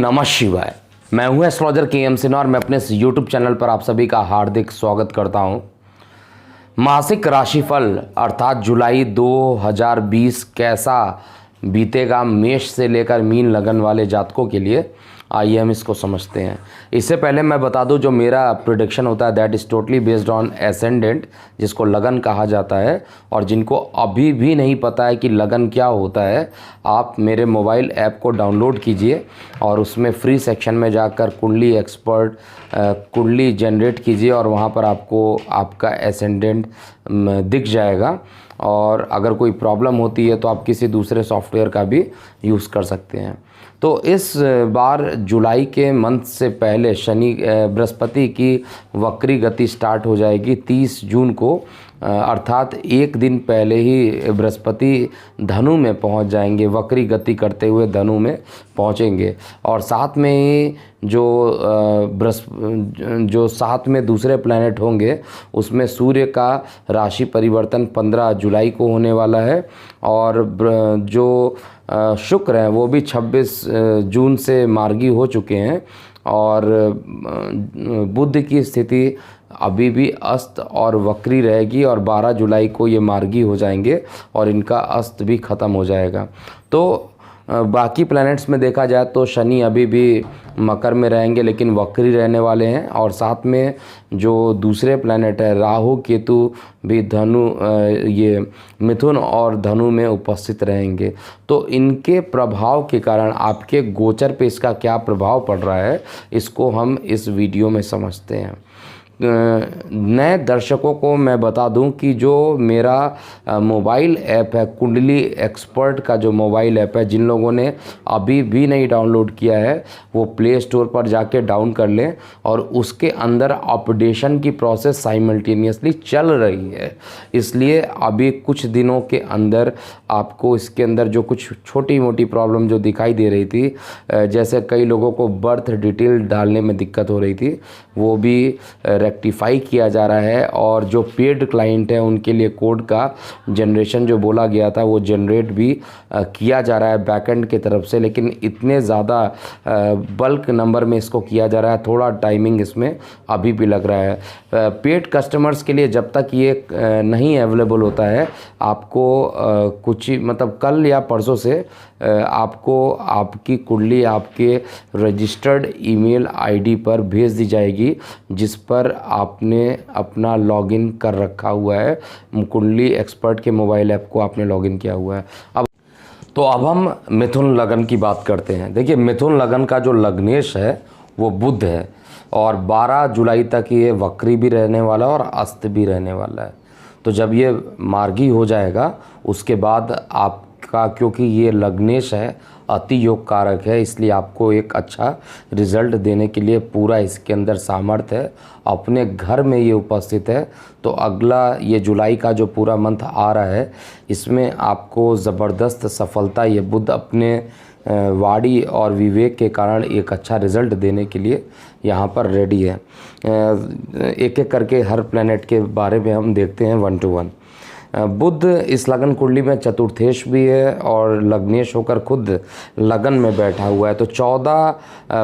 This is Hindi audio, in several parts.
नमः शिवाय। मैं हूं एस्ट्रोलॉजर के सिन्हा और मैं अपने इस यूट्यूब चैनल पर आप सभी का हार्दिक स्वागत करता हूं। मासिक राशिफल अर्थात जुलाई 2020 कैसा बीतेगा मेष से लेकर मीन लगन वाले जातकों के लिए, आइए हम इसको समझते हैं। इससे पहले मैं बता दूं, जो मेरा प्रेडिक्शन होता है that is totally based on ascendant, जिसको लगन कहा जाता है। और जिनको अभी भी नहीं पता है कि लगन क्या होता है, आप मेरे मोबाइल ऐप को डाउनलोड कीजिए और उसमें फ्री सेक्शन में जाकर कुंडली एक्सपर्ट कुंडली जनरेट कीजिए और वहाँ पर आपको आपका एसेंडेंट दिख जाएगा। और अगर कोई प्रॉब्लम होती है तो आप किसी दूसरे सॉफ्टवेयर का भी यूज़ कर सकते हैं। तो इस बार जुलाई के मंथ से पहले बृहस्पति की वक्री गति स्टार्ट हो जाएगी 30 जून को, अर्थात एक दिन पहले ही बृहस्पति धनु में पहुंच जाएंगे, वक्री गति करते हुए धनु में पहुंचेंगे। और साथ में ही जो साथ में दूसरे प्लैनेट होंगे उसमें सूर्य का राशि परिवर्तन 15 जुलाई को होने वाला है। और जो शुक्र हैं वो भी 26 जून से मार्गी हो चुके हैं। और बुध की स्थिति अभी भी अस्त और वक्री रहेगी और 12 जुलाई को ये मार्गी हो जाएंगे और इनका अस्त भी ख़त्म हो जाएगा। तो बाकी प्लैनेट्स में देखा जाए तो शनि अभी भी मकर में रहेंगे लेकिन वक्री रहने वाले हैं। और साथ में जो दूसरे प्लैनेट है राहु केतु भी ये मिथुन और धनु में उपस्थित रहेंगे। तो इनके प्रभाव के कारण आपके गोचर पे इसका क्या प्रभाव पड़ रहा है, इसको हम इस वीडियो में समझते हैं। नए दर्शकों को मैं बता दूं कि जो मेरा मोबाइल ऐप है कुंडली एक्सपर्ट का, जो मोबाइल ऐप है, जिन लोगों ने अभी भी नहीं डाउनलोड किया है वो प्ले स्टोर पर जाके डाउन कर लें। और उसके अंदर अपडेशन की प्रोसेस साइमल्टेनियसली चल रही है, इसलिए अभी कुछ दिनों के अंदर आपको इसके अंदर जो कुछ छोटी मोटी प्रॉब्लम जो दिखाई दे रही थी, जैसे कई लोगों को बर्थ डिटेल डालने में दिक्कत हो रही थी, वो भी रेक्टिफाई किया जा रहा है। और जो पेड क्लाइंट है उनके लिए कोड का जनरेशन जो बोला गया था वो जनरेट भी किया जा रहा है बैकएंड की तरफ से, लेकिन इतने ज़्यादा बल्क नंबर में इसको किया जा रहा है, थोड़ा टाइमिंग इसमें अभी भी लग रहा है। पेड कस्टमर्स के लिए जब तक ये नहीं अवेलेबल होता है, आपको कुछ ही मतलब कल या परसों से आपको आपकी कुंडली आपके रजिस्टर्ड ईमेल आईडी पर भेज दी जाएगी, जिस पर आपने अपना लॉगिन कर रखा हुआ है। कुंडली एक्सपर्ट के मोबाइल ऐप को आपने लॉगिन किया हुआ है। अब हम मिथुन लगन की बात करते हैं। देखिए, मिथुन लगन का जो लग्नेश है वो बुध है और 12 जुलाई तक ये वक्री भी रहने वाला है और अस्त भी रहने वाला है। तो जब ये मार्गी हो जाएगा उसके बाद आपका, क्योंकि ये लग्नेश है, अति योग कारक है, इसलिए आपको एक अच्छा रिजल्ट देने के लिए पूरा इसके अंदर सामर्थ्य है। अपने घर में ये उपस्थित है। तो अगला ये जुलाई का जो पूरा मंथ आ रहा है इसमें आपको ज़बरदस्त सफलता ये बुध अपने वाणी और विवेक के कारण एक अच्छा रिज़ल्ट देने के लिए यहाँ पर रेडी है। एक एक करके हर प्लैनेट के बारे में हम देखते हैं 1 to 1। बुध इस लगन कुंडली में चतुर्थेश भी है और लग्नेश होकर खुद लगन में बैठा हुआ है। तो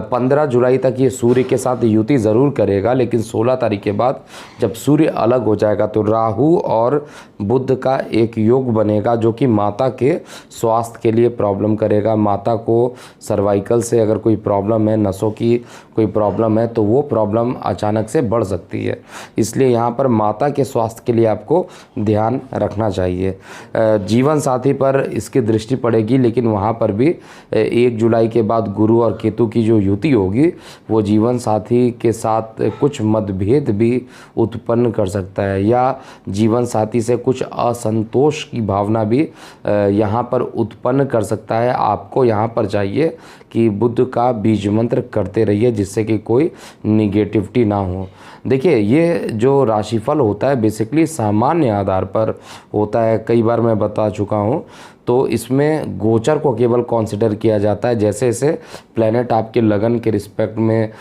15 जुलाई तक ये सूर्य के साथ युति ज़रूर करेगा, लेकिन 16 तारीख के बाद जब सूर्य अलग हो जाएगा तो राहु और बुध का एक योग बनेगा जो कि माता के स्वास्थ्य के लिए प्रॉब्लम करेगा। माता को सर्वाइकल से अगर कोई प्रॉब्लम है, नसों की कोई प्रॉब्लम है, तो वो प्रॉब्लम अचानक से बढ़ सकती है। इसलिए यहाँ पर माता के स्वास्थ्य के लिए आपको ध्यान रखना चाहिए। जीवन साथी पर इसकी दृष्टि पड़ेगी, लेकिन वहाँ पर भी 1 जुलाई के बाद गुरु और केतु की जो युति होगी वो जीवन साथी के साथ कुछ मतभेद भी उत्पन्न कर सकता है, या जीवन साथी से कुछ असंतोष की भावना भी यहाँ पर उत्पन्न कर सकता है। आपको यहाँ पर चाहिए कि बुध का बीज मंत्र करते रहिए जिससे कि कोई निगेटिविटी ना हो। देखिए, ये जो राशिफल होता है बेसिकली सामान्य आधार पर होता है, कई बार मैं बता चुका हूँ। तो इसमें गोचर को केवल कंसिडर किया जाता है। जैसे जैसे प्लैनेट आपके लगन के रिस्पेक्ट में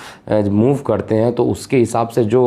मूव करते हैं तो उसके हिसाब से जो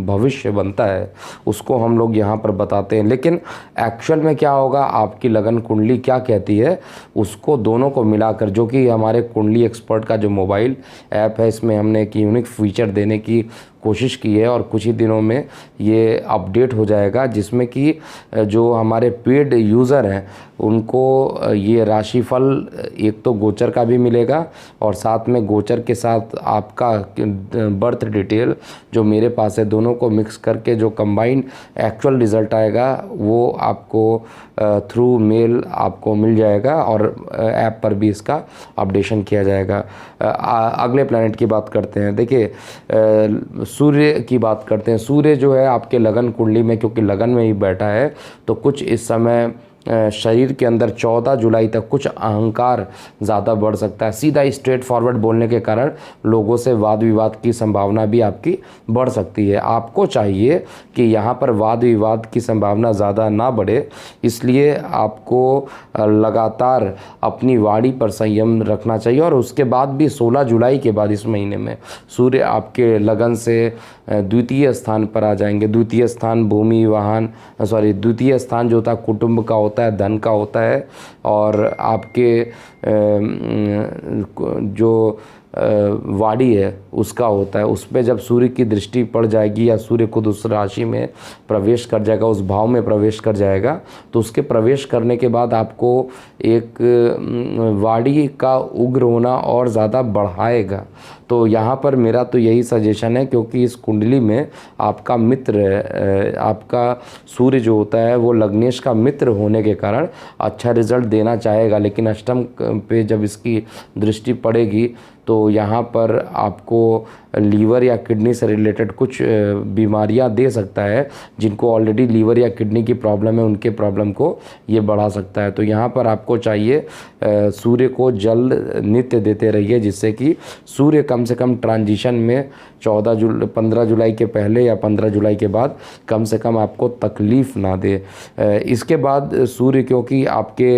भविष्य बनता है उसको हम लोग यहाँ पर बताते हैं। लेकिन एक्चुअल में क्या होगा, आपकी लगन कुंडली क्या कहती है, उसको दोनों को मिलाकर, जो कि हमारे कुंडली एक्सपर्ट का जो मोबाइल ऐप है, इसमें हमने एक यूनिक फीचर देने की कोशिश की है और कुछ ही दिनों में ये अपडेट हो जाएगा, जिसमें कि जो हमारे पेड यूज़र हैं उनको ये राशिफल एक तो गोचर का भी मिलेगा और साथ में गोचर के साथ आपका बर्थ डिटेल जो मेरे पास है, दोनों को मिक्स करके जो कंबाइंड एक्चुअल रिज़ल्ट आएगा वो आपको थ्रू मेल आपको मिल जाएगा और ऐप पर भी इसका अपडेशन किया जाएगा। अगले प्लैनेट की बात करते हैं। देखिए, सूर्य की बात करते हैं। सूर्य जो है आपके लगन कुंडली में, क्योंकि लगन में ही बैठा है, तो कुछ इस समय शरीर के अंदर 14 जुलाई तक कुछ अहंकार ज़्यादा बढ़ सकता है। सीधा स्ट्रेट फॉरवर्ड बोलने के कारण लोगों से वाद विवाद की संभावना भी आपकी बढ़ सकती है। आपको चाहिए कि यहाँ पर वाद विवाद की संभावना ज़्यादा ना बढ़े, इसलिए आपको लगातार अपनी वाणी पर संयम रखना चाहिए। और उसके बाद भी 16 जुलाई के बाद इस महीने में सूर्य आपके लगन से द्वितीय स्थान पर आ जाएंगे। द्वितीय स्थान भूमि वाहन द्वितीय स्थान जो होता है कुटुंब का होता है, धन का होता है, और आपके जो वाणी है उसका होता है। उस पर जब सूर्य की दृष्टि पड़ जाएगी या सूर्य खुद उस राशि में प्रवेश कर जाएगा, उस भाव में प्रवेश कर जाएगा, तो उसके प्रवेश करने के बाद आपको एक वाणी का उग्र होना और ज़्यादा बढ़ाएगा। तो यहाँ पर मेरा तो यही सजेशन है, क्योंकि इस कुंडली में आपका मित्र आपका सूर्य जो होता है वो लग्नेश का मित्र होने के कारण अच्छा रिजल्ट देना चाहेगा। लेकिन अष्टम पे जब इसकी दृष्टि पड़ेगी तो यहाँ पर आपको लीवर या किडनी से रिलेटेड कुछ बीमारियाँ दे सकता है। जिनको ऑलरेडी लीवर या किडनी की प्रॉब्लम है उनके प्रॉब्लम को ये बढ़ा सकता है। तो यहाँ पर आपको चाहिए सूर्य को जल नित्य देते रहिए, जिससे कि सूर्य कम से कम ट्रांजिशन में 15 जुलाई के पहले या 15 जुलाई के बाद कम से कम आपको तकलीफ़ ना दे। इसके बाद सूर्य क्योंकि आपके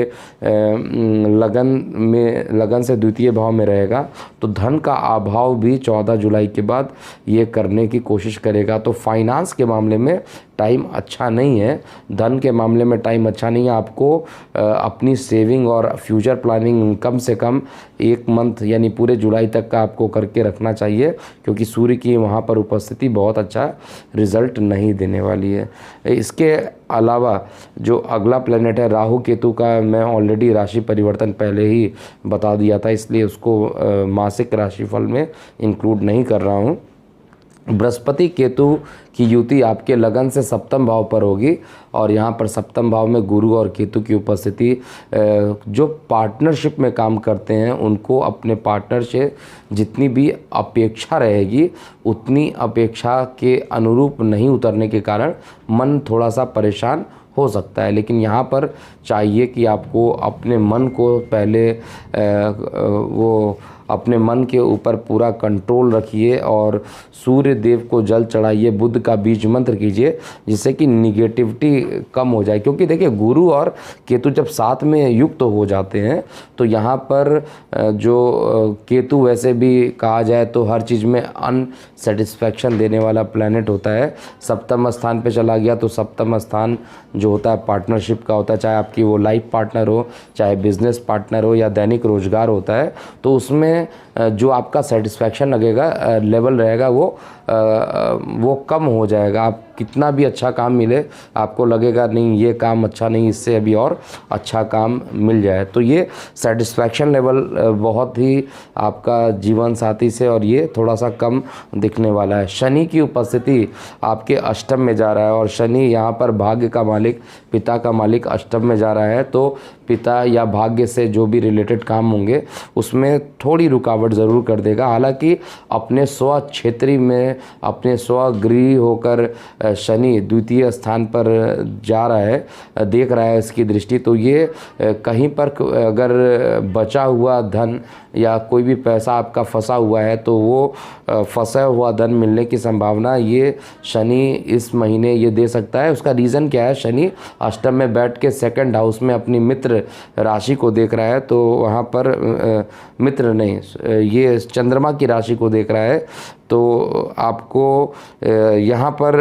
लगन से द्वितीय भाव में रहेगा, तो धन का अभाव भी 14 जुलाई के बाद ये करने की कोशिश करेगा। तो फाइनेंस के मामले में टाइम अच्छा नहीं है, धन के मामले में टाइम अच्छा नहीं है। आपको अपनी सेविंग और फ्यूचर प्लानिंग कम से कम 1 मंथ यानी पूरे जुलाई तक का आपको करके रखना चाहिए, क्योंकि सूर्य की वहाँ पर उपस्थिति बहुत अच्छा रिजल्ट नहीं देने वाली है। इसके अलावा जो अगला प्लेनेट है राहु केतु का, मैं ऑलरेडी राशि परिवर्तन पहले ही बता दिया था, इसलिए उसको मासिक राशिफल में इंक्लूड नहीं कर रहा हूँ। बृहस्पति केतु की युति आपके लगन से सप्तम भाव पर होगी और यहाँ पर सप्तम भाव में गुरु और केतु की उपस्थिति जो पार्टनरशिप में काम करते हैं उनको अपने पार्टनर से जितनी भी अपेक्षा रहेगी उतनी अपेक्षा के अनुरूप नहीं उतरने के कारण मन थोड़ा सा परेशान हो सकता है। लेकिन यहाँ पर चाहिए कि आपको अपने मन को पहले अपने मन के ऊपर पूरा कंट्रोल रखिए और सूर्य देव को जल चढ़ाइए, बुध का बीज मंत्र कीजिए, जिससे कि निगेटिविटी कम हो जाए। क्योंकि देखिए गुरु और केतु जब साथ में युक्त हो जाते हैं तो यहाँ पर जो केतु वैसे भी कहा जाए तो हर चीज़ में अनसेटिस्फैक्शन देने वाला प्लैनेट होता है। सप्तम स्थान पे चला गया तो सप्तम स्थान जो होता है पार्टनरशिप का होता है, चाहे आपकी वो लाइफ पार्टनर हो, चाहे बिजनेस पार्टनर हो या दैनिक रोजगार होता है, तो उसमें जो आपका सेटिस्फैक्शन लगेगा लेवल रहेगा वो कम हो जाएगा। आप कितना भी अच्छा काम मिले आपको लगेगा नहीं ये काम अच्छा नहीं, इससे अभी और अच्छा काम मिल जाए। तो ये सेटिस्फैक्शन लेवल बहुत ही आपका जीवन साथी से और ये थोड़ा सा कम दिखने वाला है। शनि की उपस्थिति आपके अष्टम में जा रहा है और शनि यहाँ पर भाग्य का मालिक, पिता का मालिक अष्टम में जा रहा है, तो पिता या भाग्य से जो भी रिलेटेड काम होंगे उसमें थोड़ी रुकावट ज़रूर कर देगा। हालांकि अपने स्व क्षेत्र में अपने स्वगृही होकर शनि द्वितीय स्थान पर जा रहा है, देख रहा है इसकी दृष्टि, तो ये कहीं पर अगर बचा हुआ धन या कोई भी पैसा आपका फंसा हुआ है तो वो फंसा हुआ धन मिलने की संभावना ये शनि इस महीने ये दे सकता है। उसका रीज़न क्या है, शनि अष्टम में बैठ के सेकंड हाउस में अपनी मित्र राशि को देख रहा है, तो वहाँ पर मित्र नहीं, ये चंद्रमा की राशि को देख रहा है, तो आपको यहाँ पर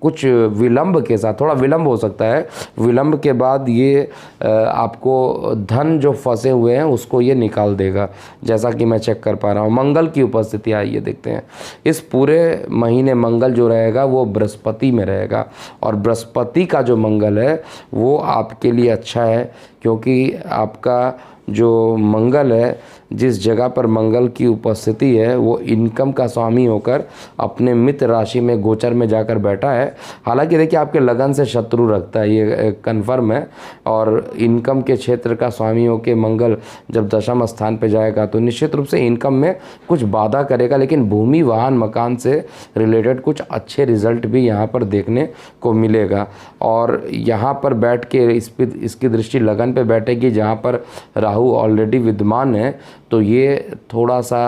कुछ विलंब के साथ, थोड़ा विलंब हो सकता है, विलंब के बाद ये आपको धन जो फंसे हुए हैं उसको ये निकाल देगा, जैसा कि मैं चेक कर पा रहा हूँ। मंगल की उपस्थिति आइए देखते हैं। इस पूरे महीने मंगल जो रहेगा वो बृहस्पति में रहेगा, और बृहस्पति का जो मंगल है वो आपके लिए अच्छा है, क्योंकि आपका जो मंगल है, जिस जगह पर मंगल की उपस्थिति है वो इनकम का स्वामी होकर अपने मित्र राशि में गोचर में जाकर बैठा है। हालांकि देखिए आपके लगन से शत्रु रखता है, ये कन्फर्म है, और इनकम के क्षेत्र का स्वामी होकर मंगल जब दशम स्थान पे जाएगा तो निश्चित रूप से इनकम में कुछ बाधा करेगा, लेकिन भूमि वाहन मकान से रिलेटेड कुछ अच्छे रिजल्ट भी यहाँ पर देखने को मिलेगा। और यहाँ पर बैठ के इसकी दृष्टि लगन पे बैठेगी जहाँ पर राहु ऑलरेडी विद्यमान है, तो ये थोड़ा सा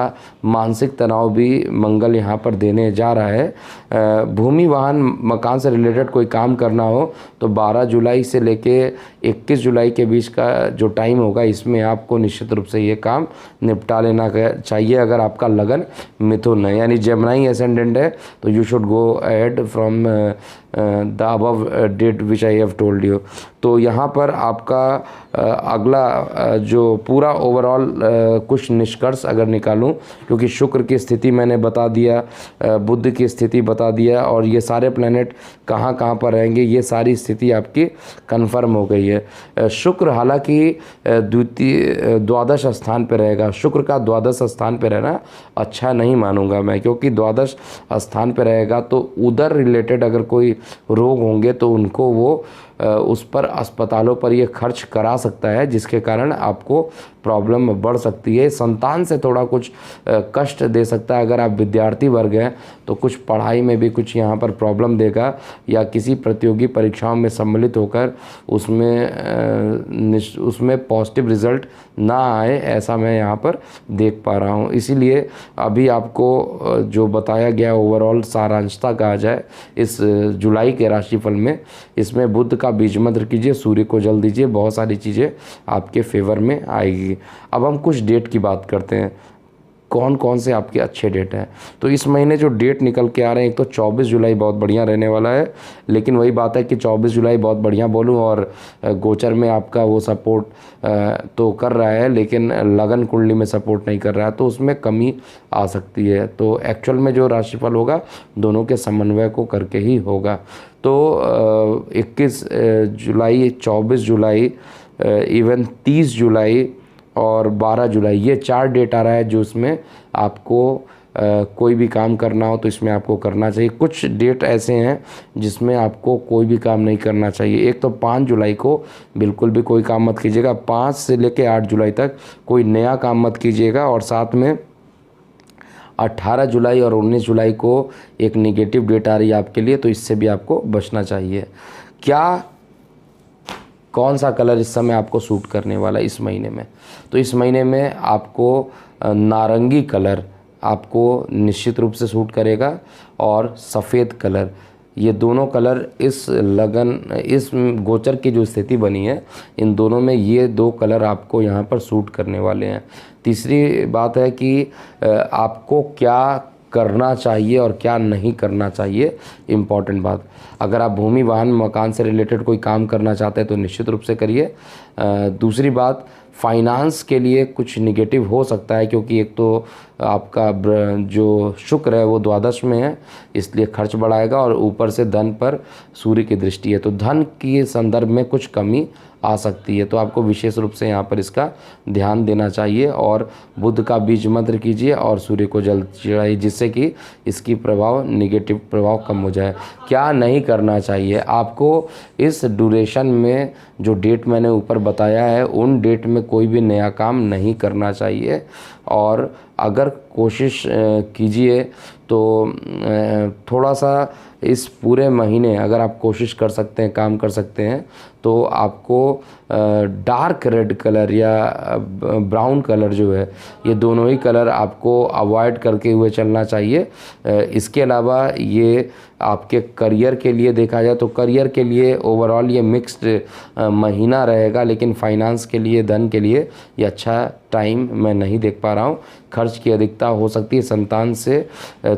मानसिक तनाव भी मंगल यहाँ पर देने जा रहा है। भूमि वाहन मकान से रिलेटेड कोई काम करना हो तो 12 जुलाई से लेके 21 जुलाई के बीच का जो टाइम होगा, इसमें आपको निश्चित रूप से ये काम निपटा लेना चाहिए। अगर आपका लगन मिथुन है यानी जेमिनी एसेंडेंट है तो you should go ahead from the above date which I have told you. तो यहाँ पर आपका अगला जो पूरा ओवरऑल कुछ निष्कर्ष अगर निकालूं, क्योंकि शुक्र की स्थिति मैंने बता दिया, बुध की स्थिति बता दिया, और ये सारे प्लैनेट कहाँ कहाँ पर रहेंगे ये सारी स्थिति आपकी कंफर्म हो गई है। शुक्र हालांकि द्वादश स्थान पर रहेगा। शुक्र का द्वादश स्थान पर रहना अच्छा नहीं मानूंगा मैं, क्योंकि द्वादश स्थान पर रहेगा तो उधर रिलेटेड अगर कोई रोग होंगे तो उनको वो उस पर अस्पतालों पर ये खर्च करा सकता है, जिसके कारण आपको प्रॉब्लम बढ़ सकती है। संतान से थोड़ा कुछ कष्ट दे सकता है। अगर आप विद्यार्थी वर्ग हैं तो कुछ पढ़ाई में भी कुछ यहाँ पर प्रॉब्लम देगा, या किसी प्रतियोगी परीक्षाओं में सम्मिलित होकर उसमें पॉजिटिव रिजल्ट ना आए, ऐसा मैं यहाँ पर देख पा रहा हूँ। इसीलिए अभी आपको जो बताया गया ओवरऑल सारांशता कहा जाए इस जुलाई के राशिफल में, इसमें बुध का बीज मंत्र कीजिए, सूर्य को जल दीजिए, बहुत सारी चीज़ें आपके फेवर में आएगी। अब हम कुछ डेट की बात करते हैं, कौन कौन से आपके अच्छे डेट हैं। तो इस महीने जो डेट निकल के आ रहे हैं, एक तो 24 जुलाई बहुत बढ़िया रहने वाला है, लेकिन वही बात है कि 24 जुलाई बहुत बढ़िया बोलूं और गोचर में आपका वो सपोर्ट तो कर रहा है, लेकिन लगन कुंडली में सपोर्ट नहीं कर रहा है, तो उसमें कमी आ सकती है। तो एक्चुअल में जो राशिफल होगा दोनों के समन्वय को करके ही होगा। तो 21 जुलाई, 24 जुलाई, इवन 30 जुलाई और 12 जुलाई, ये 4 डेट आ रहा है जो इसमें आपको कोई भी काम करना हो तो इसमें आपको करना चाहिए। कुछ डेट ऐसे हैं जिसमें आपको कोई भी काम नहीं करना चाहिए। एक तो 5 जुलाई को बिल्कुल भी कोई काम मत कीजिएगा, 5 से लेकर 8 जुलाई तक कोई नया काम मत कीजिएगा, और साथ में 18 जुलाई और 19 जुलाई को एक नेगेटिव डेट आ रही है आपके लिए, तो इससे भी आपको बचना चाहिए। कौन सा कलर इस समय आपको सूट करने वाला है इस महीने में? तो इस महीने में आपको नारंगी कलर आपको निश्चित रूप से सूट करेगा, और सफ़ेद कलर, ये दोनों कलर इस गोचर की जो स्थिति बनी है इन दोनों में ये 2 कलर आपको यहाँ पर सूट करने वाले हैं। तीसरी बात है कि आपको क्या करना चाहिए और क्या नहीं करना चाहिए, इम्पॉर्टेंट बात। अगर आप भूमि वाहन मकान से रिलेटेड कोई काम करना चाहते हैं तो निश्चित रूप से करिए। दूसरी बात, फाइनेंस के लिए कुछ निगेटिव हो सकता है, क्योंकि एक तो आपका जो शुक्र है वो द्वादश में है, इसलिए खर्च बढ़ाएगा, और ऊपर से धन पर सूर्य की दृष्टि है, तो धन के संदर्भ में कुछ कमी आ सकती है। तो आपको विशेष रूप से यहाँ पर इसका ध्यान देना चाहिए, और बुध का बीज मंत्र कीजिए और सूर्य को जल चढ़ाइए, जिससे कि इसकी नेगेटिव प्रभाव कम हो जाए। क्या नहीं करना चाहिए आपको इस ड्यूरेशन में, जो डेट मैंने ऊपर बताया है उन डेट में कोई भी नया काम नहीं करना चाहिए। और अगर कोशिश कीजिए तो थोड़ा सा इस पूरे महीने अगर आप कोशिश कर सकते हैं, काम कर सकते हैं, तो आपको डार्क रेड कलर या ब्राउन कलर जो है, ये दोनों ही कलर आपको अवॉइड करके हुए चलना चाहिए। इसके अलावा ये आपके करियर के लिए देखा जाए तो करियर के लिए ओवरऑल ये मिक्स्ड महीना रहेगा, लेकिन फाइनेंस के लिए, धन के लिए ये अच्छा टाइम मैं नहीं देख पा रहा हूँ। खर्च की अधिकता हो सकती है, संतान से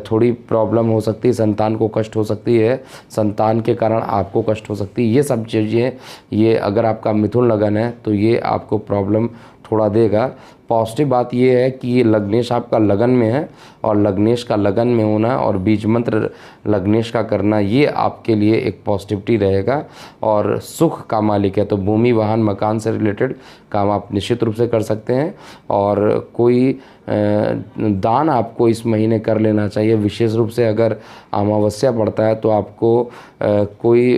थोड़ी प्रॉब्लम हो सकती है, संतान को कष्ट हो सकती है, संतान के कारण आपको कष्ट हो सकती है। ये सब चीज़ें, ये अगर आपका मिथुन लगन है तो ये आपको प्रॉब्लम थोड़ा देगा। पॉजिटिव बात ये है कि ये लग्नेश आपका लगन में है, और लग्नेश का लगन में होना और बीज मंत्र लग्नेश का करना, ये आपके लिए एक पॉजिटिविटी रहेगा। और सुख का मालिक है तो भूमि, वाहन, मकान से रिलेटेड काम आप निश्चित रूप से कर सकते हैं। और कोई दान आपको इस महीने कर लेना चाहिए। विशेष रूप से अगर अमावस्या पड़ता है तो आपको कोई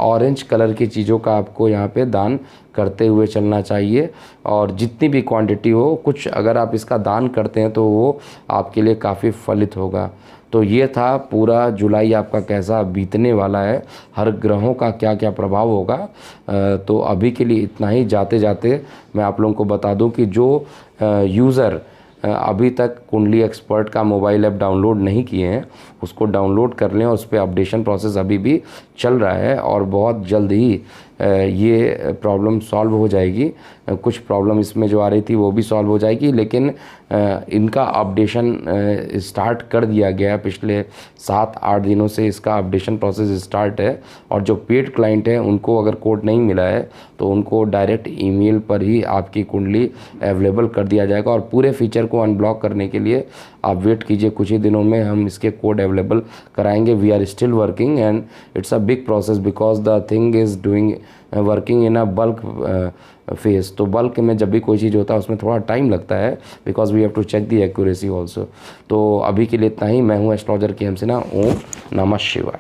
ऑरेंज कलर की चीज़ों का आपको यहाँ पे दान करते हुए चलना चाहिए। और जितनी भी क्वांटिटी हो, कुछ अगर आप इसका दान करते हैं तो वो आपके लिए काफ़ी फलित होगा। तो ये था पूरा जुलाई आपका कैसा बीतने वाला है, हर ग्रहों का क्या क्या प्रभाव होगा। तो अभी के लिए इतना ही। जाते जाते मैं आप लोगों को बता दूं कि जो यूज़र अभी तक कुंडली एक्सपर्ट का मोबाइल ऐप डाउनलोड नहीं किए हैं, उसको डाउनलोड कर लें। और उस पर अपडेशन प्रोसेस अभी भी चल रहा है और बहुत जल्द ही ये प्रॉब्लम सॉल्व हो जाएगी। कुछ प्रॉब्लम इसमें जो आ रही थी वो भी सॉल्व हो जाएगी, लेकिन इनका अपडेशन स्टार्ट कर दिया गया है। पिछले 7-8 दिनों से इसका अपडेशन प्रोसेस स्टार्ट है। और जो पेड क्लाइंट हैं उनको अगर कोड नहीं मिला है तो उनको डायरेक्ट ईमेल पर ही आपकी कुंडली अवेलेबल कर दिया जाएगा। और पूरे फीचर को अनब्लॉक करने के लिए आप वेट कीजिए, कुछ ही दिनों में हम इसके कोड अवेलेबल कराएंगे। We are still working and it's a big process because the thing is doing working in a bulk phase. तो बल्क में जब भी कोई चीज़ होता है उसमें थोड़ा टाइम लगता है, because we have to check the accuracy also. तो अभी के लिए इतना ही। मैं हूँ एस्ट्रोलॉजर KM सिन्हा। ओम नमः शिवाय।